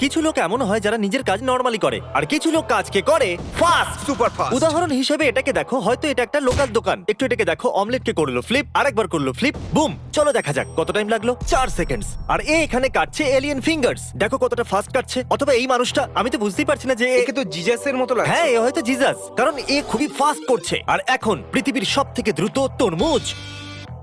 কিছু লোক এমন হয় যারা নিজের কাজ নরমালি করে আর কিছু লোক কাজকে করে ফাস্ট। Super fast. উদাহরণ হিসেবে এটাকে দেখো, হয়তো এটা একটা লোকাল দোকান। একটু এটাকে দেখো, অমলেটকে করলো ফ্লিপ, আরেকবার করলো ফ্লিপ, বুম। চলো দেখা যাক কত টাইম লাগলো। 4 সেকেন্ডস। আর এ এখানে কাটছে এলিয়েন ফিঙ্গারস। দেখো কতটা ফাস্ট কাটছে। অথবা এই মানুষটা, আমি তো বুঝতেই পারছি না যে একে তো জিজাসের মতো লাগছে। হ্যাঁ, এ হয়তো জিজাস, কারণ এ খুবই ফাস্ট করছে। আর এখন পৃথিবীর সবথেকে দ্রুত তরমুজ।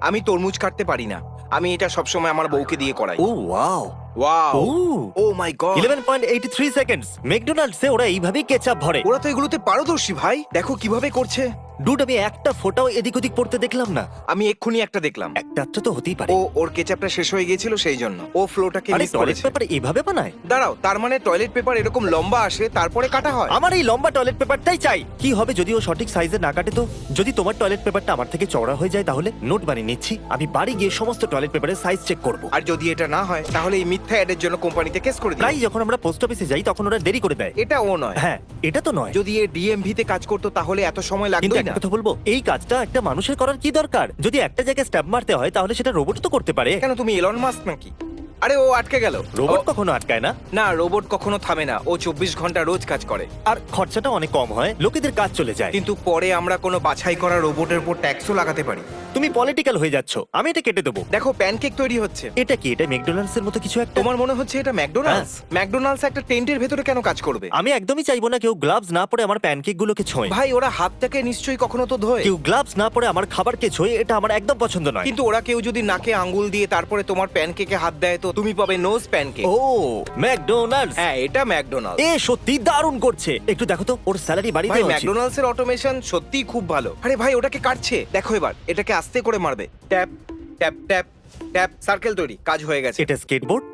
আমি তরমুজ কাটতে পারি না। আমি এটা সবসময় আমার বউকে দিয়ে করাই। ও ওয়াও, ওয়াও, ও মাই গড। 11.83 সেকেন্ডস। ম্যাকডোনাল্ডসে ওরা এইভাবেই কেচাপ ভরে। ওরা তো এগুলোতে পারদর্শী ভাই। দেখো কিভাবে করছে। ডুড, আমি একটা ফোঁটাও এদিক ওদিক পড়তে দেখলাম না। আমি এক্ষুনি একটা দেখলাম। একটা তো হতেই পারে। ওর কেচাপটা শেষ হয়ে গিয়েছিল, সেই জন্য ও ফ্লোটাকে আরে মিস টয়লেট করেছে। পেপার এভাবে বানায়? দাঁড়াও, তার মানে টয়লেট পেপার এরকম লম্বা আসে তারপরে কাটা হয়? আমার এই লম্বা টয়লেট পেপারটাই চাই। কি হবে যদি ও সঠিক সাইজে না কাটে? তো যদি তোমার টয়লেট পেপারটা আমার থেকে চওড়া হয়ে যায় তাহলে? নোট বানিয়ে নিচ্ছি, আমি বাড়ি গিয়ে সমস্ত টয়লেট পেপারের সাইজ চেক করব। আর যদি এটা না হয় তাহলে এই মিথ্যা অ্যাডের জন্য কোম্পানিতে কেস করে দিই। প্রায় যখন আমরা পোস্ট অফিসে যাই তখন ওরা দেরি করে দেয়। এটা ও নয়। হ্যাঁ, এটা তো নয়। যদি এ ডিএমভি তে কাজ করতো তাহলে এত সময় কিন্তু লাগতোই একটা না। কথা বলবো, এই কাজটা একটা মানুষের করার কি দরকার? যদি একটা জায়গায় স্ট্যাম্প মারতে হয় তাহলে সেটা রোবট তো করতে পারে। কেন, তুমি এলন মাস্ক নাকি? আরে ও আটকে গেল। রোবট ও- কখনো আটকায় না। না, রোবট কখনো থামে না। ও 24 ঘন্টা রোজ কাজ করে। আর খরচাটা অনেক কম হয়, লোকেদের কাজ চলে যায়। কিন্তু পরে আমরা কোনো বাছাই করা রোবটের উপর ট্যাক্সও লাগাতে পারি। তুমি পলিটিক্যাল হয়ে যাচ্ছ, আমি এটা কেটে দেবো। দেখো, প্যানকেক তৈরি হচ্ছে। এটা কি? এটা ম্যাকডোনাল্ডস এর মতো কিছু একটা। তোমার মনে হচ্ছে এটা ম্যাকডোনাল্ডস? ম্যাকডোনাল্ডস একটা টেন্টের ভেতরে কেন কাজ করবে? আমি একদমই চাইবো না কেউ গ্লাভস না পরে আমার প্যানকেক গুলোকে ছোঁয়। ভাই, ওরা হাতটাকে নিশ্চয়ই কখনো তো ধোয়। কেউ গ্লাভস না পরে আমার খাবারকে ছোঁয়, এটা আমার একদম পছন্দ নয়। কিন্তু ওরা কেউ যদি নাকে আঙ্গুল দিয়ে তারপরে তোমার প্যানকেকে হাত দেয় তো তুমি পাবে নোজ প্যানকেক। ও ম্যাকডোনাল্ডস, হ্যাঁ, এটা ম্যাকডোনাল্ডস। এ সত্যি দারুণ করছে। একটু দেখো তো, ওর স্যালারি বাড়িয়ে ভাই, দেওয়া উচিত। ম্যাকডোনাল্ডস এর অটোমেশন সত্যিই খুব ভালো। আরে ভাই, ওটাকে কাটছে। দেখো এবার এটাকে আস্তে করে মারবে। Tap tap tap tap, circle তৈরি, কাজ হয়ে গেছে। এটা স্কেটবোর্ড?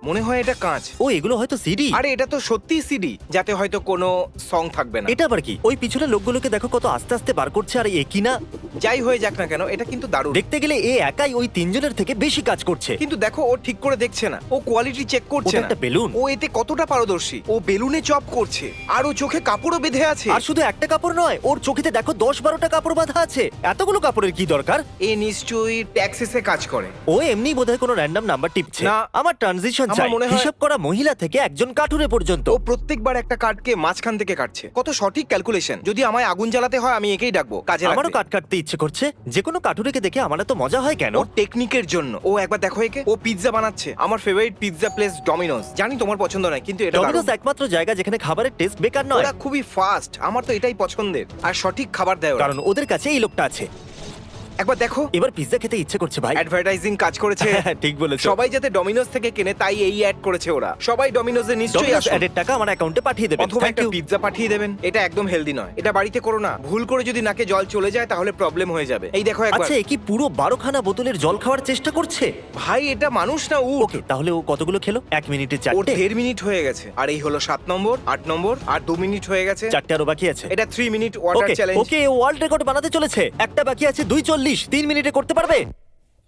মনে হয় এটা কাঁচ। ও, এগুলো হয়তো সিডি। আরে এটা তো সত্যিই সিডি, যাতে হয়তো কোনো সং থাকবে না। এটা আবার কি? ওই পিছনের লোকগুলোকে দেখো কত আস্তে আস্তে বার করছে। আর এ কি না, যাই হয়ে যাক না কেন, এটা কিন্তু দারুণ। দেখতে গেলে এ একাই ওই তিনজনের থেকে বেশি কাজ করছে। কিন্তু দেখো, ও ঠিক করে দেখছে না, ও কোয়ালিটি চেক করছে ওটা না। একটা বেলুন। ও এতে কতটা পারদর্শী। ও বেলুনে চপ করছে আর ও চোখে কাপড়ও বেঁধে আছে। আর শুধু একটা কাপড় নয়, ওর চোখেতে দেখো 10-12টা কাপড় বাঁধা আছে। এতগুলো কাপড়ের কি দরকার? এ নিশ্চয়ই ট্যাক্সিসে কাজ করে। ও এমনি বোধহয় কোনো র্যান্ডম নাম্বার টিপছে। না, আমার ট্রানজিশন আমার চাই, মনে হয়- হিসাব করা মহিলা থেকে একজন কাঠুরে পর্যন্ত। ও প্রত্যেকবার একটা কাঠকে মাঝখান থেকে কাটছে। কত সঠিক ক্যালকুলেশন। যদি আমায় আগুন জ্বালাতে হয় আমি একেই ডাকবো, কাজে আমারও লাগবে। কাট কাটতে ইচ্ছে করছে। যে কোনো কাঠুরেকে দেখে আমার এত মজা হয় কেন? ওর টেকনিকের জন্য। ও একবার দেখো একে, ও পিৎজা বানাচ্ছে। আমার ফেভারিট পিৎজা প্লেস ডমিনোস। জানি তোমার পছন্দ নয়, কিন্তু এটা ডমিনোস দারুণ। একমাত্র জায়গা যেখানে খাবারের টেস্ট বেকার নয়। ওরা খুবই ফাস্ট। আমার তো এটাই পছন্দের। আর সঠিক খাবার দেয় ওরা। কারণ ওদের কাছে এই লোকটা আছে। একবার দেখো, এবার পিৎজা খেতে ইচ্ছে করছে ভাই। অ্যাডভার্টাইজিং কাজ করেছে। ঠিক বলেছো। সবাই যাতে ডমিনোস থেকে কেনে তাই এই অ্যাড করেছে ওরা। সবাই ডমিনোসে নিশ্চয়ই ডমিনোস আসুন। অ্যাডের টাকা আমার অ্যাকাউন্টে পাঠিয়ে দেবেন। অথবা থ্যাংক একটা ইউ। পিৎজা পাঠিয়ে দেবেন। এটা একদম হেলদি নয়। এটা বাড়িতে করো না। ভুল করে যদি নাকে জল চলে যায় তাহলে প্রবলেম হয়ে যাবে। এই দেখো একবার। আচ্ছা, এ কি পুরো 12খানা বোতলের জল খাওয়ার চেষ্টা করছে? ভাই, এটা মানুষ না উট। ওকে, তাহলে ও কতগুলো খেলো? 1 মিনিটে ওর 4টে। 1.5 মিনিট হয়ে গেছে। আর এই হলো 7 নম্বর, 8 নম্বর, আর 2 মিনিট হয়ে গেছে। 4টে আরো বাকি আছে। এটা 3 মিনিট ওয়াটার ওকে চ্যালেঞ্জ। ওকে, ওয়ার্ল্ড রেকর্ড বানাতে চলেছে। একটা বাকি আছে 2:40। 3 মিনিটে করতে পারবে?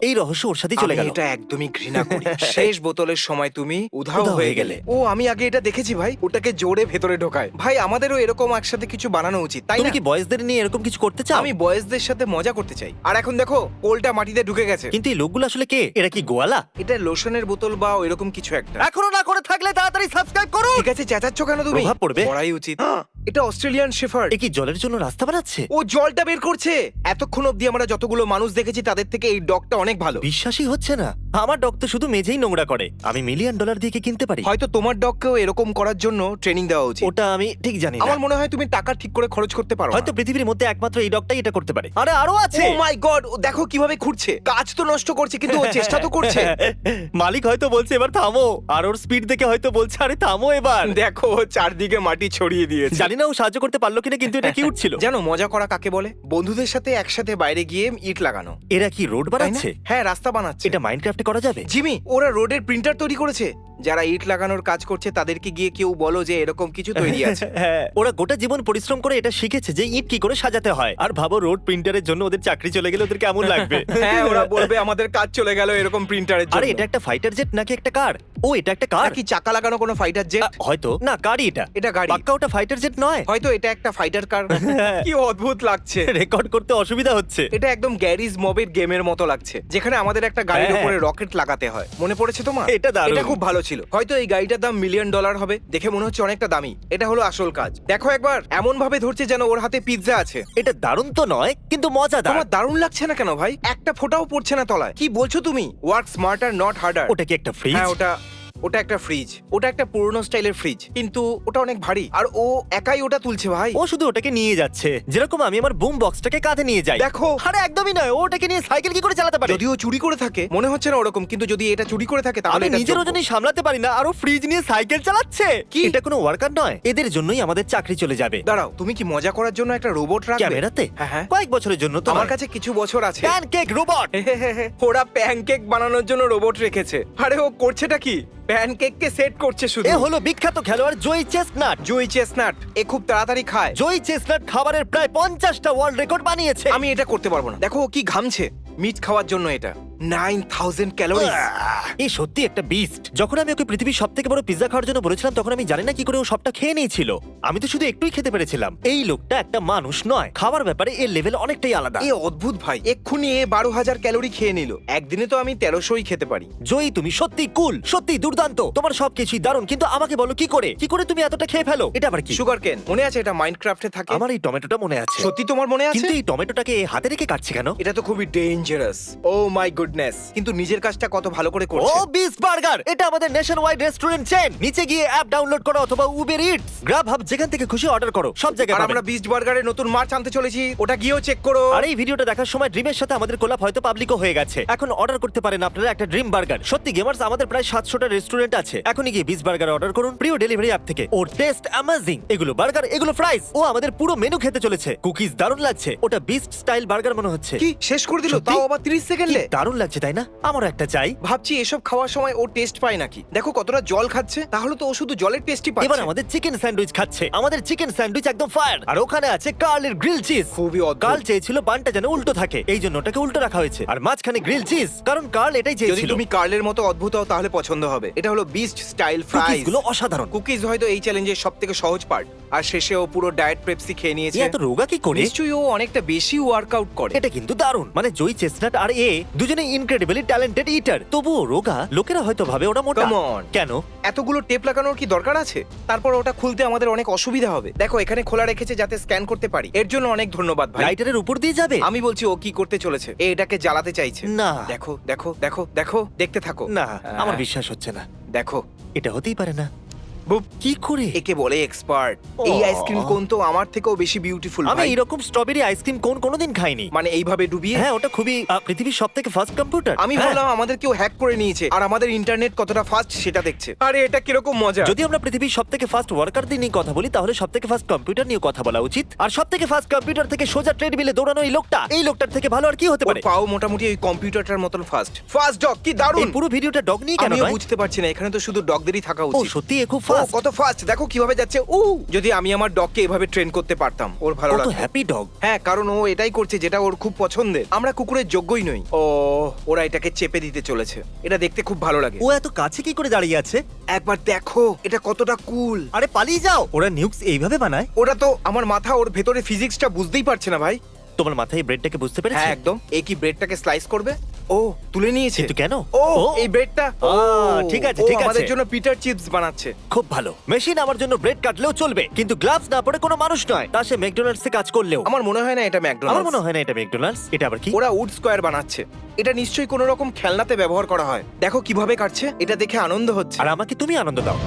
এই রহস্য ওর সাথে চলে আমি গেল। এটা একদমই ঘৃণা করি। শেষ বোতলের সময় তুমি উধাও উধাও হয়ে হয়ে গেলে। গেলে। ও, আমি আগে এটা দেখেছি ভাই। ওটাকে জোরে ভেতরে ঢোকায়। ভাই, আমাদেরও এরকম একসাথে কিছু বানানো উচিত, তাই তুমি না? কি বয়েজদের নিয়ে এরকম কিছু করতে চাও? আমি বয়েজদের সাথে মজা করতে চাই। আর এখন দেখো, কোলটা মাটিতে ঢুকে গেছে। কিন্তু এই লোকগুলো আসলে কে? এরা কি গোয়ালা? এটা লোশনের বোতল বা এরকম কিছু একটা। এখনো না করে থাকলে তাড়াতাড়ি সাবস্ক্রাইব করো। ঠিক আছে, চেঁচাচ্ছ কেন তুমি? প্রভাব পড়বে। পড়াই উচিত। এটা অস্ট্রেলিয়ান শেফার্ড। এ কি জলের জন্য রাস্তা বানাচ্ছে? ও জলটা বের করছে। এতক্ষণ অবধি আমরা যতগুলো মানুষ দেখেছি তাদের থেকে এই ডগটা অনেক ভালো। বিশ্বাসই হচ্ছে না। আমার ডগ তো শুধু মেঝেই নোংরা করে। আমি $1 মিলিয়ন দিয়ে কি কিনতে পারি? হয়তো তোমার ডগকেও এরকম করার জন্য ট্রেনিং দেওয়া উচিত। ওটা আমি ঠিক জানি না। আমার মনে হয় তুমি টাকা ঠিক করে খরচ করতে পারো। হয়তো পৃথিবীর মধ্যে একমাত্র এই ডগটাই এটা করতে পারে। আরে আরো আছে। ও মাই গড, ও দেখো কিভাবে খুঁড়ছে। কাজ তো নষ্ট করছে কিন্তু ও চেষ্টা তো করছে। মালিক হয়তো বলছে এবার থামো, আর ওর স্পিড দেখে হয়তো বলছে আরে থামো এবার। দেখো, ও চারদিকে মাটি ছড়িয়ে দিয়েছে। জানি না ও সাহায্য করতে পারলো কিনা, কিন্তু এটা কিউট ছিল। জানো মজা করা কাকে বলে? বন্ধুদের সাথে একসাথে বাইরে গিয়ে ইট লাগানো। এরা কি রোড তাই না? বানাচ্ছে? হ্যাঁ, রাস্তা বানাচ্ছে। এটা মাইনক্রাফটে করা যাবে? জিমি, ওরা রোডের প্রিন্টার তৈরি করেছে। যারা ইট লাগানোর কাজ করছে তাদেরকে গিয়ে কেউ বলো যে এরকম কিছু তৈরি আছে। হ্যাঁ, ওরা গোটা জীবন পরিশ্রম করে এটা শিখেছে যে ইট কি করে সাজাতে হয়। আর ভাবো, রোড প্রিন্টারের জন্য ওদের চাকরি চলে গেলে ওদের কেমন লাগবে। হ্যাঁ, ওরা বলবে আমাদের কাজ চলে গেল এরকম প্রিন্টারের জন্য। আরে এটা একটা ফাইটার জেট নাকি একটা কার? ও, এটা একটা কার। আর কি চাকা লাগানো কোনো ফাইটার জেট? হয়তো না, গাড়ি এটা। এটা গাড়ি। পাক্কা ওটা ফাইটার জেট নয়। হয়তো এটা একটা ফাইটার কার। কি অদ্ভুত লাগছে। রেকর্ড করতে অসুবিধা হচ্ছে। এটা একদম গ্যারিজ মবের গেমের মতো লাগছে, যেখানে আমাদের একটা গাড়ির হ্যাঁ। উপরে রকেট লাগাতে হয়। মনে পড়েছে তোমার? এটা দারুণ। এটা খুব ভালো ছিল। করছিল। হয়তো এই গাড়িটার দাম $1 মিলিয়ন হবে, দেখে মনে হচ্ছে অনেকটা দামি। এটা হলো আসল কাজ। দেখো একবার, এমন ভাবে ধরছে যেন ওর হাতে পিৎজা আছে। এটা দারুণ তো নয়, কিন্তু মজাদার। তোমার দারুণ লাগছে না কেন ভাই? একটা ফোঁটাও পড়ছে না তলায়। কি বলছো তুমি? Work smarter not harder. ওটা কি একটা ফ্রিজ? হ্যাঁ, ওটা একটা ফ্রিজ। ওটা একটা পুরনো স্টাইলের ফ্রিজ, কিন্তু ওটা অনেক ভারী। আর ও একাই ওটা তুলছে ভাই। ও শুধু ওটাকে নিয়ে যাচ্ছে, যেরকম আমি আমার বুম বক্সটাকে কাঁধে নিয়ে যাই। দেখো। আরে একদমই নয়, ও ওটাকে নিয়ে সাইকেল কি করে চালাতে পারে? যদিও চুরি করে থাকে, মনে হচ্ছে না ওরকম, কিন্তু যদি এটা চুরি করে থাকে তাহলে আমি এটা নিজের যোগ্য। ওজনই সামলাতে পারি না, আর ও ফ্রিজ নিয়ে সাইকেল চালাচ্ছে। কি? এটা কোনো ওয়ার্কার নয়, এদের জন্যই আমাদের চাকরি চলে যাবে। দাঁড়াও, তুমি কি মজা করার জন্য একটা রোবট রাখবে? ক্যামেরাতে? হ্যাঁ, হ্যাঁ। কয়েক বছরের জন্য তো আমার কাছে কিছু বছর আছে। Pancake robot. ওরা প্যানকেক বানানোর জন্য রোবট রেখেছে। আরে ও করছেটা কি? প্যানকেককে সেট করছে শুধু। এ হলো বিখ্যাত খেলোয়াড় জয়ী চেস্টনাট। জুই চেস্টনাট এ খুব তাড়াতাড়ি খায়। জয়ী চেস্টনাট খাবারের প্রায় 50টা ওয়ার্ল্ড রেকর্ড বানিয়েছে। আমি এটা করতে পারবো না। দেখো ও কি ঘামছে মিট খাওয়ার জন্য। এটা 9000 ক্যালোরিজ। এই সত্যি একটা বিস্ট। যখন আমি ওকে পৃথিবীর সবথেকে বড় পিজ্জা খাওয়ার জন্য বলেছিলাম, তখন আমি জানি না কি করে ও সবটা খেয়ে নিয়েছিল। আমি তো শুধু একটুই খেতে পেরেছিলাম। এই লোকটা একটা মানুষ নয়, খাবার ব্যাপারে এর লেভেল অনেকটাই আলাদা। এ অদ্ভুত ভাই, এক্ষুনি এ 12,000 ক্যালোরি খেয়ে নিল। একদিনে তো আমি 1300ই খেতে পারি। জয়ী, তুমি সত্যি কুল, সত্যি দুর্দান্ত। তোমার সবকিছুই দারুণ, কিন্তু আমাকে বলো কি করে তুমি এতটা খেয়ে ফেলো? এটা আবার কি? সুগার কেন, মনে আছে এটা মাইনক্রাফটে থাকে? আমার এই টমেটোটা মনে আছে। সত্যি তোমার মনে আছে? কিন্তু এই টমেটোটাকে হাতে রেখে কাটছে কেন? এটা তো খুবই ডেঞ্জারাস। ও মাই গুডনেস, কিন্তু নিজের কাজটা কত ভালো করে ও করছে। বিস্ট বার্গার, এটা আমাদের নেশন ওয়াইড রেস্টুরেন্ট চেন। নিচে গিয়ে অ্যাপ ডাউনলোড করো অথবা উবের ইটস, গ্রাব হাব, যেখান থেকে খুশি অর্ডার করো, সব জায়গায় আর পাবেন। আমরা বিস্ট বার্গারের নতুন মার্চ আনতে চলেছি, ওটা গিয়েও চেক করো। আর এই ভিডিওটা দেখার সময় ড্রিমের সাথে আমাদের কোলাপ হয়তো পাবলিকও হয়ে গেছে। এখন অর্ডার করতে পারেন আপনারা একটা ড্রিম বার্গার। সত্যি গেমার্স, আমাদের প্রায় 700টা রেস্টুরেন্ট আছে। এখনই গিয়ে বিস্ট বার্গার অর্ডার করুন প্রিয় ডেলিভারি অ্যাপ থেকে। ওর টেস্ট অ্যামেজিং। এগুলো বার্গার, এগুলো ফ্রাইজ। ও আমাদের পুরো মেনু খেতে চলেছে। কুকিজ দারুণ লাগছে। ওটা বিস্ট স্টাইল বার্গার মনে হচ্ছে। কি শেষ করে দিল, সত্যি? তাও আবার 30 সেকেন্ডে। কি দারুণ লাগছে, তাই না? আমারও একটা চাই। ভাবছি এসব খাওয়ার সময় ও টেস্ট পায় নাকি। দেখো কতটা জল খাচ্ছে, তাহলে তো ও শুধু জলের টেস্টই এবার পাচ্ছে। আমাদের চিকেন স্যান্ডউইচ খাচ্ছে। আমাদের চিকেন স্যান্ডউইচ একদম ফায়ার। আর ওখানে আছে কার্লের গ্রিল চিজ। খুবই অদ্ভুত। কার্ল চেয়েছিল বানটা যেন উল্টো থাকে, এই জন্য ওটাকে উল্টো রাখা হয়েছে। আর মাঝখানে গ্রিল চিজ, কারণ কার্ল এটাই যদি চেয়েছিল। তুমি কার্লের মতো অদ্ভুত হও তাহলে পছন্দ হবে। এটা হলো বিস্ট স্টাইল ফ্রাইজ। কুকিজগুলো অসাধারণ। কুকিজ হয়তো এই চ্যালেঞ্জের সবথেকে সহজ পার্ট। আর শেষে ও পুরো ডায়েট পেপসি খেয়ে এ নিয়েছে। এত রোগা কি করে? নিশ্চয়ই ও অনেকটা বেশি ওয়ার্কআউট করে। এটা কিন্তু দারুণ। মানে জয়ী চেস্টনাট আর এ দুজনে ইনক্রেডিবলি ট্যালেন্টেড ইটার, তবুও রোগা। লোকেরা হয়তো ভাবে ওরা মোটা। Come on. কেন? এতগুলো টেপ লাগানোর কি দরকার আছে? তারপর ওটা খুলতে আমাদের অনেক অসুবিধা হবে। দেখো এখানে খোলা রেখেছে যাতে স্ক্যান করতে পারি। এর জন্য অনেক ধন্যবাদ ভাই। লাইটারের উপর দিয়ে যাবে? আমি বলছি ও কি করতে চলেছে। এটাকে জ্বালাতে চাইছে। না। দেখো দেখো দেখো দেখো, দেখতে থাকো। না, আমার বিশ্বাস হচ্ছে না। দেখো এটা হতেই পারে না। বুপ। কি করে? একে বলে এক্সপার্ট। ও। এই আইসক্রিম কোন তো আমার থেকেও বেশি বিউটিফুল আমি ভাই। এরকম স্ট্রবেরি আইসক্রিম কোন কোনোদিন খাইনি। মানে এইভাবে ডুবিয়ে। হ্যাঁ, ওটা খুবই পৃথিবীর সবথেকে ফাস্ট কম্পিউটার। আমি ভাবলাম আমাদের কেউ হ্যাক করে নিয়েছে আর আমাদের ইন্টারনেট কতটা ফাস্ট সেটা দেখছে। আরে এটা কিরকম মজা। যদি আমরা পৃথিবীর সবথেকে ফাস্ট ওয়ার্কার দিয়ে নিয়ে কথা বলি, তাহলে সবথেকে ফাস্ট কম্পিউটার নিয়ে কথা বলা উচিত। আর সবথেকে ফাস্ট কম্পিউটার থেকে সোজা ট্রেডমিলে দৌড়ানো এই লোকটার থেকে ভালো আর কি হতে ওর পারে? পাও মোটামুটি ওই কম্পিউটারটার মতন ফাস্ট। ফাস্ট ডগ, কি এই দারুণ। পুরো ভিডিওটা ডগ নিয়ে কেন আমিও নয়? বুঝতে পারছি না, এখানে তো শুধু ডগদেরই থাকা ও উচিত। সত্যি এ খুব ও ফাস্ট। কত ফাস্ট, দেখো কিভাবে যাচ্ছে। যদি আমি আমার ডগকে এভাবে ট্রেন করতে পারতাম, ওর ভালো ও তো লাগতো। Happy dog. হ্যাঁ, কারণ ও এটাই করছে যেটা ওর খুব পছন্দের। আমরা কুকুরের যোগ্যই নই। ও, ওরা এটাকে চেপে দিতে চলেছে। এটা দেখতে খুব ভালো লাগে। ও এত কাছে কি করে দাঁড়িয়ে আছে? একবার দেখো এটা কতটা কুল। আরে পালিয়ে যাও। ওরা নিউক্স এইভাবে বানায়? ওরা তো আমার মাথা ওর ভেতরে ফিজিক্সটা বুঝতেই পারছে না ভাই। তোমার মাথায় ব্রেডটাকে বুঝতে পেরেছে? হ্যাঁ একদম। এই কি ব্রেডটাকে স্লাইস করবে? ও তুলে নিয়েছে। কিন্তু কেন? ও এই ব্রেডটা। ঠিক আছে, ও ঠিক আছে। আমাদের জন্য পিটার চিপস বানাচ্ছে। খুব ভালো। মেশিন আমার জন্য ব্রেড কাটলেও চলবে, কিন্তু গ্লাভস না পরে কোনো মানুষ নয়। তা সে ম্যাকডোনাল্ডস এ কাজ করলেও। আমার মনে হয় না এটা আমার ম্যাকডোনাল্ডস। মনে হয় না এটা ম্যাকডোনাল্ডস। এটা আবার কি? ওরা উড স্কোয়ার বানাচ্ছে। এটা নিশ্চয়ই কোনো রকম খেলনাতে ব্যবহার করা হয়। দেখো কিভাবে কাটছে, এটা দেখে আনন্দ হচ্ছে। আর আমাকে তুমি আনন্দ দাও।